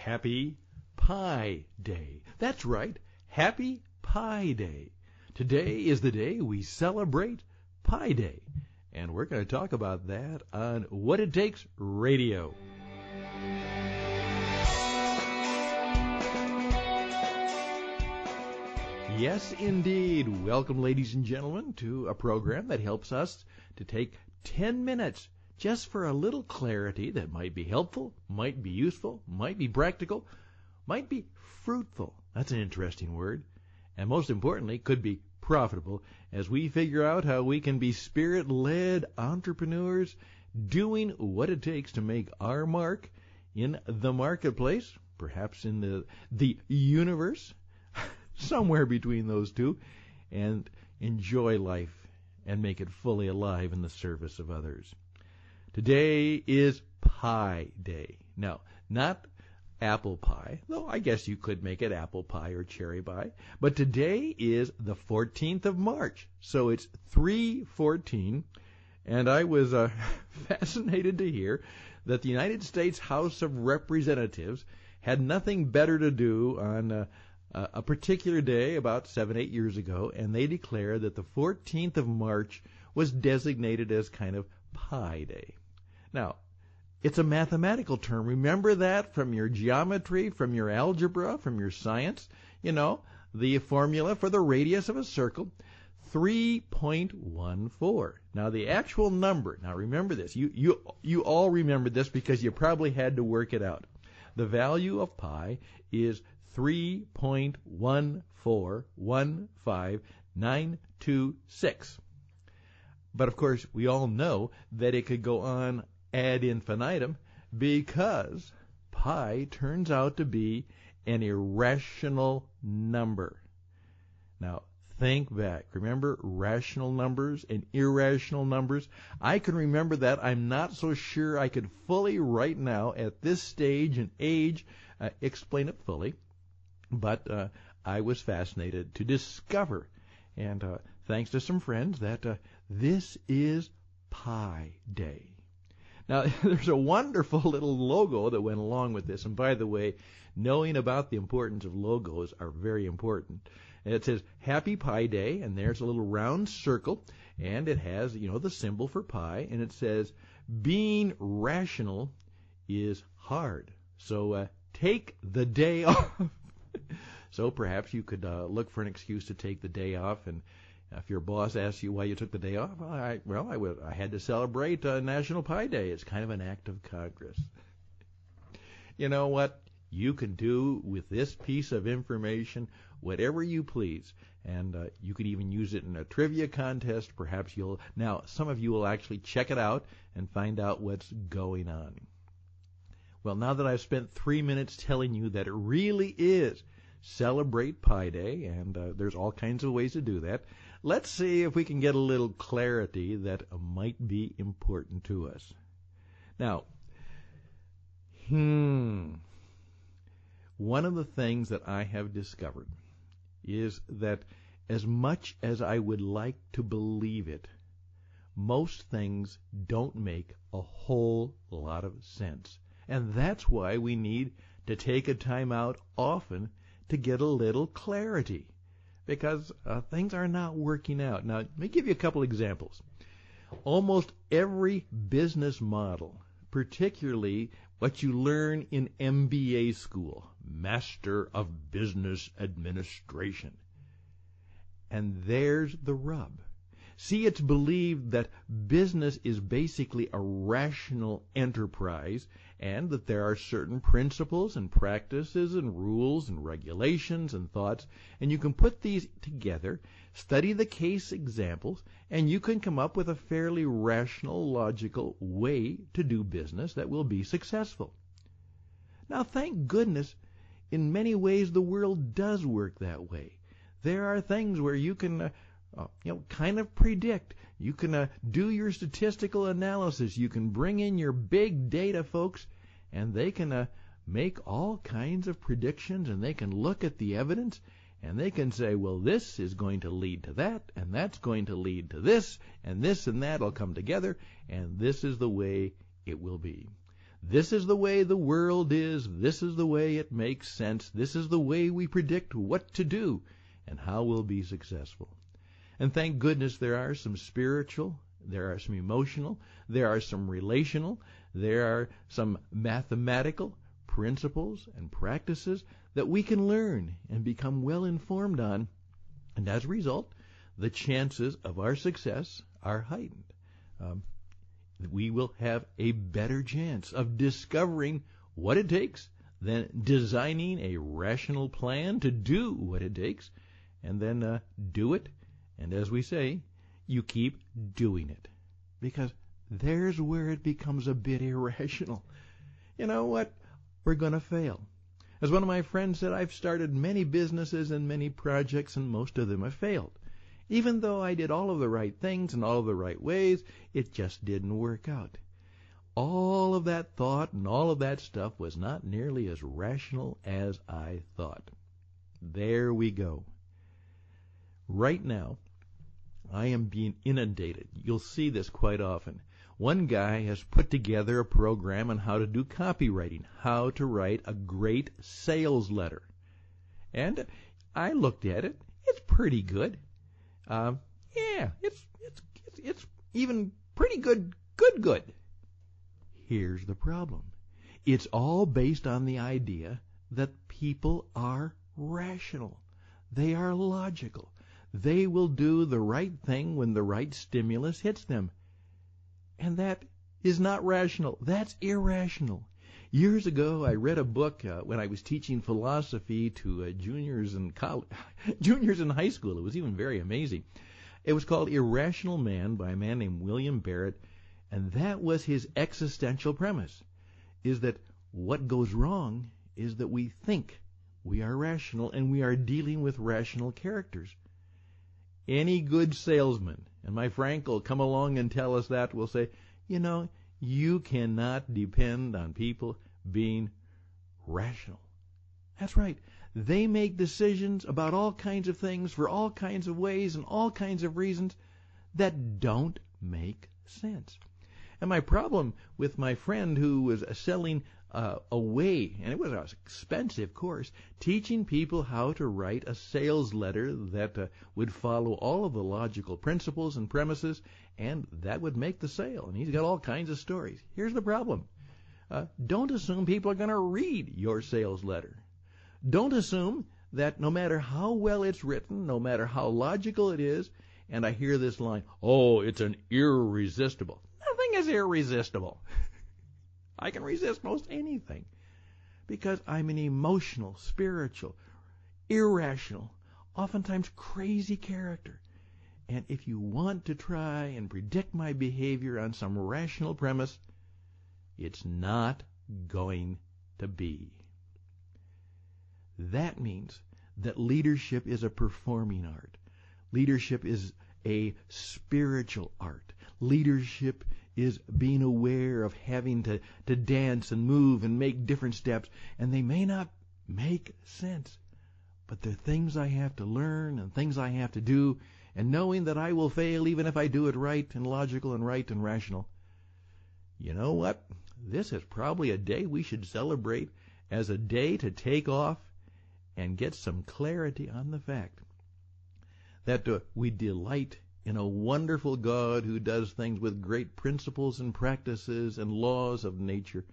Happy Pi Day. That's right, Happy Pi Day. Today is the day we celebrate Pi Day, and we're going to talk about that on What It Takes Radio. Yes, indeed. Welcome, ladies and gentlemen, to a program that helps us to take 10 minutes just for a little clarity that might be helpful, might be useful, might be practical, might be fruitful. That's an interesting word. And most importantly, could be profitable as we figure out how we can be spirit-led entrepreneurs doing what it takes to make our mark in the marketplace, perhaps in the universe, somewhere between those two, and enjoy life and make it fully alive in the service of others. Today is Pi Day. Now, not apple pie, though I guess you could make it apple pie or cherry pie, but today is the 14th of March, so it's 3/14, and I was fascinated to hear that the United States House of Representatives had nothing better to do on a particular day about 7-8 years ago, and they declared that the 14th of March was designated as kind of Pi Day. Now, it's a mathematical term. Remember that from your geometry, from your algebra, from your science. You know, the formula for the radius of a circle, 3.14. Now, the actual number, now remember this. You all remember this because you probably had to work it out. The value of pi is 3.1415926. But, of course, we all know that it could go on ad infinitum because pi turns out to be an irrational number. Now, think back. Remember rational numbers and irrational numbers? I can remember that. I'm not so sure I could fully right now at this stage and age explain it fully, but I was fascinated to discover, and thanks to some friends, that this is Pi Day. Now, there's a wonderful little logo that went along with this. And by the way, knowing about the importance of logos are very important. And it says Happy Pi Day, and there's a little round circle, and it has, the symbol for pi, and it says, being rational is hard. So take the day off. So perhaps you could look for an excuse to take the day off, and if your boss asks you why you took the day off, I had to celebrate National Pi Day. It's kind of an act of Congress. You know what? You can do with this piece of information whatever you please, and you could even use it in a trivia contest. Perhaps some of you will actually check it out and find out what's going on. Well, now that I've spent 3 minutes telling you that it really is Celebrate Pi Day, and there's all kinds of ways to do that, let's see if we can get a little clarity that might be important to us. Now, one of the things that I have discovered is that as much as I would like to believe it, most things don't make a whole lot of sense. And that's why we need to take a time out often to get a little clarity, because things are not working out. Now, let me give you a couple examples. Almost every business model, particularly what you learn in MBA school, Master of Business Administration. And there's the rub. See, it's believed that business is basically a rational enterprise, and that there are certain principles and practices and rules and regulations and thoughts, and you can put these together, study the case examples, and you can come up with a fairly rational, logical way to do business that will be successful. Now, thank goodness, in many ways the world does work that way. There are things where you can kind of predict. You can do your statistical analysis. You can bring in your big data folks, and they can make all kinds of predictions, and they can look at the evidence, and they can say, well, this is going to lead to that, and that's going to lead to this and that will come together, and this is the way it will be. This is the way the world is. This is the way it makes sense. This is the way we predict what to do and how we'll be successful. And thank goodness there are some spiritual, there are some emotional, there are some relational, there are some mathematical principles and practices that we can learn and become well informed on. And as a result, the chances of our success are heightened. We will have a better chance of discovering what it takes than designing a rational plan to do what it takes, and then do it. And as we say, you keep doing it, because there's where it becomes a bit irrational. You know what? We're going to fail. As one of my friends said, I've started many businesses and many projects, and most of them have failed. Even though I did all of the right things in all of the right ways, it just didn't work out. All of that thought and all of that stuff was not nearly as rational as I thought. There we go. Right now, I am being inundated. You'll see this quite often. One guy has put together a program on how to do copywriting, how to write a great sales letter. And I looked at it. It's pretty good. It's even pretty good. Here's the problem. It's all based on the idea that people are rational. They are logical. They will do the right thing when the right stimulus hits them. And that is not rational. That's irrational. Years ago, I read a book when I was teaching philosophy to juniors in high school. It was even very amazing. It was called Irrational Man by a man named William Barrett, and that was his existential premise, is that what goes wrong is that we think we are rational and we are dealing with rational characters. Any good salesman, and my Frank will come along and tell us that, will say, you cannot depend on people being rational. That's right. They make decisions about all kinds of things for all kinds of ways and all kinds of reasons that don't make sense. And my problem with my friend who was selling away, and it was an expensive course, teaching people how to write a sales letter that would follow all of the logical principles and premises, and that would make the sale. And he's got all kinds of stories. Here's the problem. Don't assume people are going to read your sales letter. Don't assume that no matter how well it's written, no matter how logical it is, and I hear this line, oh, it's an irresistible. Nothing is irresistible. I can resist most anything because I'm an emotional, spiritual, irrational, oftentimes crazy character. And if you want to try and predict my behavior on some rational premise, it's not going to be. That means that leadership is a performing art. Leadership is a spiritual art. Leadership is being aware of having to dance and move and make different steps, and they may not make sense, but they're things I have to learn and things I have to do, and knowing that I will fail even if I do it right and logical and right and rational. You know what? This is probably a day we should celebrate as a day to take off and get some clarity on the fact that we delight in a wonderful God who does things with great principles and practices and laws of nature,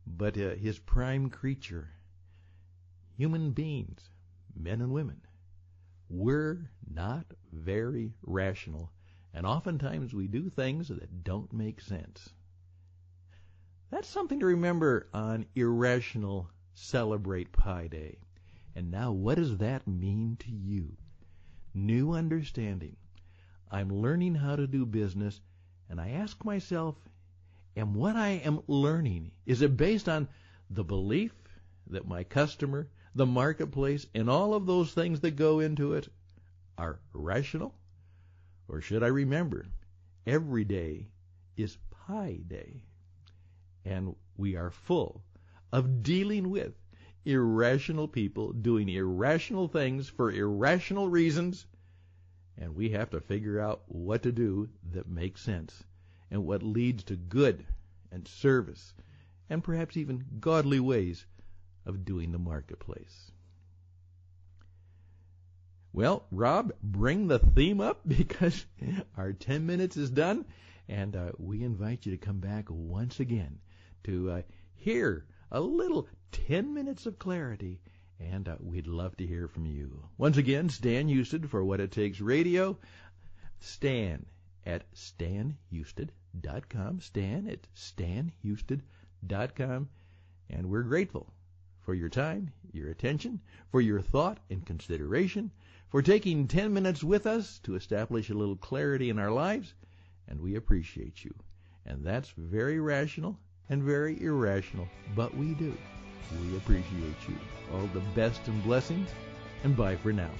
but his prime creature, human beings, men and women, we're not very rational, and oftentimes we do things that don't make sense. That's something to remember on Irrational Celebrate Pi Day. And now, what does that mean to you? New understanding. I'm learning how to do business, and I ask myself, and what I am learning, is it based on the belief that my customer, the marketplace, and all of those things that go into it are rational? Or should I remember, every day is Pi Day, and we are full of dealing with irrational people doing irrational things for irrational reasons, and we have to figure out what to do that makes sense and what leads to good and service and perhaps even godly ways of doing the marketplace. Well, Rob, bring the theme up because our 10 minutes is done, and we invite you to come back once again to hear a little 10 minutes of clarity, and we'd love to hear from you. Once again, Stan Husted for What It Takes Radio. Stan at stanhusted.com. Stan at stanhusted.com. And we're grateful for your time, your attention, for your thought and consideration, for taking 10 minutes with us to establish a little clarity in our lives, and we appreciate you. And that's very rational and very irrational, but we do. We appreciate you. All the best and blessings, and bye for now.